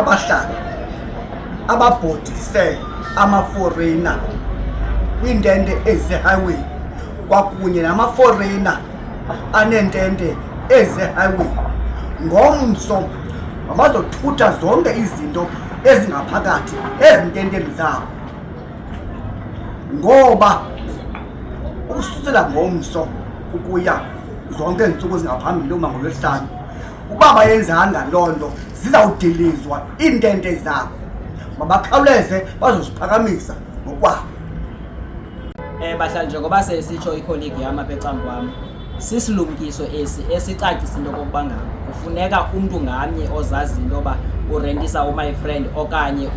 abahlali ababhodise ama-foreigner kwiintente ezihighway kwakunye nama-foreigner aneentente ezihighway ngomso mabazothutha zonke izinto ezingaphakathi ezintenteni zabo, ngoba ukususela ngomso ukuya zonke iintsuku ezingaphambili uma ngoLwesihlanu uba bayenzanga loo nto zizawudilizwa iintente zabo. Mabakhawuleze bazoziphakamisa ngokwabo. Bahlali, njengoba sesitsho ikholegi yam apha ecangkwam, sisilumkiso esi esicacisa into okokuba ngaba kufuneka umntu ngamnye ozazi into yoba urentisa umy friend okanye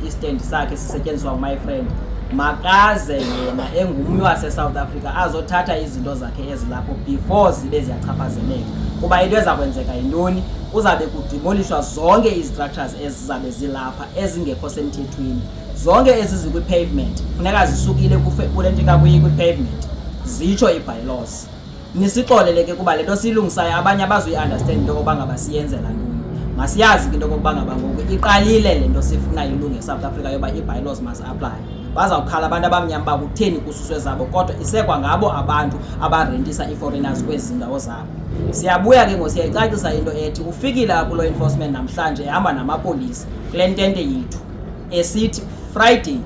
istendi sakhe sisetyenziswa umy friend makaze yena engummi waseSouth Africa azothatha izinto zakhe ezilapho before zibe ziyachaphazeleka. Kuba into eza kwenzeka yintoni? Kuzabe kudimolishwa zonke izi-structures ezizabe zilapha ezingekho semthethweni. Zonke ezi zikwi-pavement funeka zisukile kule nto ikakuyi kwi-pavement zitsho ii-bylaws. Nisixolele ke kuba le nto siyilungisayo abanye abazuyi-understand into yokokuba ngaba siyenzela ntoni. Masiyazi ke into yokokuba ngaba ngoku iqalile le nto sifuna ilunge eSouth Africa yoba ii-bylaws must apply. Bazawukhala abantu abamnyama uba kutheni kususwe zabo, kodwa isekwa ngabo abantu abarentisa ii-foreigners kwezi ndawo zabo. Siyabuya ke ngosiyayicacisa into ethi ufikile apho law enforcement namhlanje ehamba namapolisa kule ntente yethu esithi Friday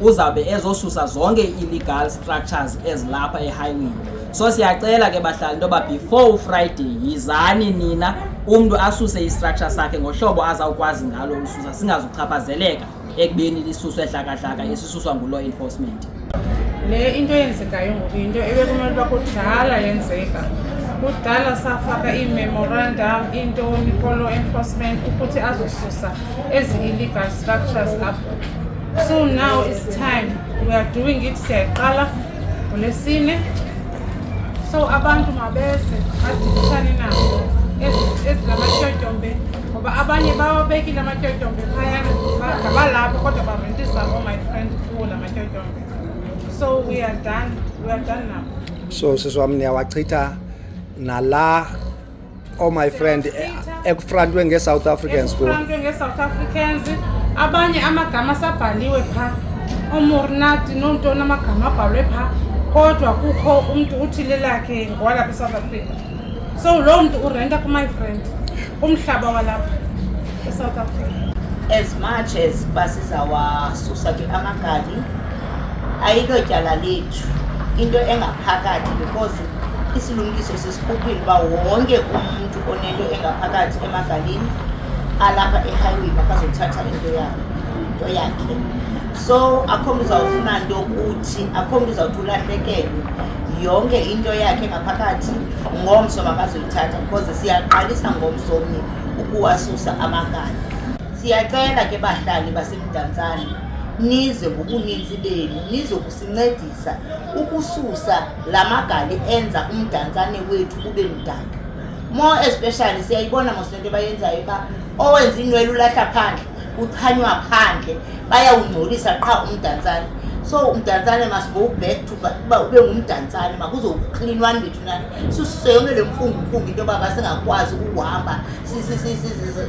uzawube ezosusa zonke illegal structures ezilapha ehighway. So siyacela ke bahlali into yoba before uFriday yizani nina umntu asuse istructure sakhe ngohlobo azawukwazi ngalo ususa, singazuchaphazeleka ekubeni lisuswe hlakahlaka esisuswa ngulaw enforcement. Le into yenzekayo ngoku into ebekumele uba kudala yenzeka. Kudala safaka i-memorandum intoni ko-law enforcement ukuthi azosusa ezi-illegal structures apho. So now it's time, we are doing it, siyaqala ngoLwesine. So abantu mabeze badilishane nabo ezilamatyotyombe ngoba abanye bawabekile amatyotyombe phayana ngabalapho kodwa barentisa my friend kuwo lamatyotyombe. So we are done now. So siswam niyawachitha nala my friend ekufrantwe nge-South Africans ku nge-South Africans abanye amagama sabhaliwe pha oMorinati nontoni amagama abhalwe pha kodwa kukho umntu uthile lakhe ngowalapha eSouth Africa. So lo mntu urenta ku-my friend umhlaba walapha eSouth Africa. As much as basizawasusa ke amagali ayilo tyala lethu into engaphakathi because isilumkiso sesikhuphile uba wonke umuntu onento engaphakathi emagalini alapha ehighway bakazothatha into yakhe. So akho mntu uzawufuna nto ukuthi akho mntu uzawuthi ulahlekelwe yonke into yakhe ngaphakathi ngomso makazoyithatha because siyaqalisa ngomsomnye ukuwasusa amagali. Siyacela ke bahlali basemdantsane nize ngobuninzi benu nizokusincedisa ukususa la magali enza umdantsane wethu ube mdaka. More especially siyayibona mosento bayenzayo ba owenza inwele ulahla phandle uchanywa phandle bayawungcolisa qha umdantsane. So umdantsane must go back to uba ube ngumdantsane makuzoklinwana bethu nani sususe yonke le mfungu into yoba basingakwazi ukuhamba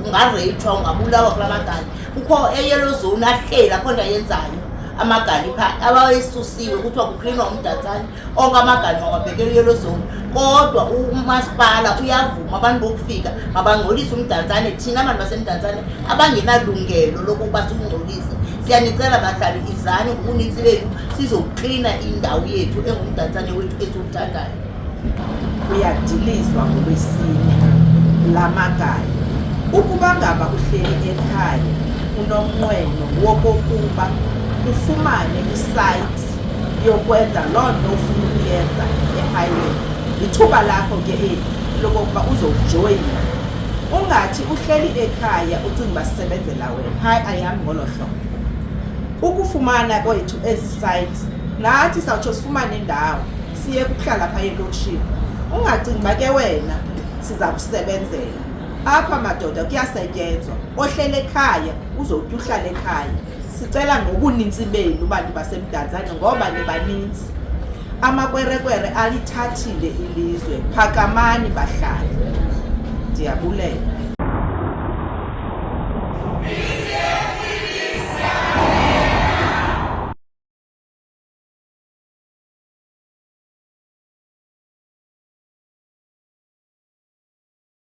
ungareyithwa ungabulawa kula magali. Kukho eyellow zone ahlela khona yenzayo amagali pha abayesusiwe kuthiwa kuklinwa umdantsane onke amagali mawabhekele yellow zone, kodwa umasipala uyavuma abantu bokufika mabangcolise umdantsane. Thina abantu basemdantsane abangenalungelo lokuba sikungcolise. Siyanicela bahlali izani ngobuninzi benu sizoklina indawo yethu engumdantsane wethu esiwuthandayo. Kuyadilizwa ngoLwesine la magali. Ukuba ngaba uhleli ekhaya unomnqweno wokokuba ufumane isite yokwenza loo nto ufuna ukuyenza ehighway, lithuba lakho ke eli lokokuba uzojoyina. Ungathi uhleli ekhaya ucinga uba sisebenzela wena. Hayi, ayami ngolo hlobo. Ukufumana kwethu ezi sites nathi sawutsho sifumane indawo siye kuhlala pha elokishini. Ungacinga uba ke wena siza kusebenzela apha madoda, kuyasetyenzwa. Ohlele ekhaya uzothi uhlala ekhaya. Sicela ngobuninzi benu bantu basemdantsane ngoba nibaninzi. Amakwerekwere alithathile ilizwe. Phakamani bahlali. Ndiyabulela.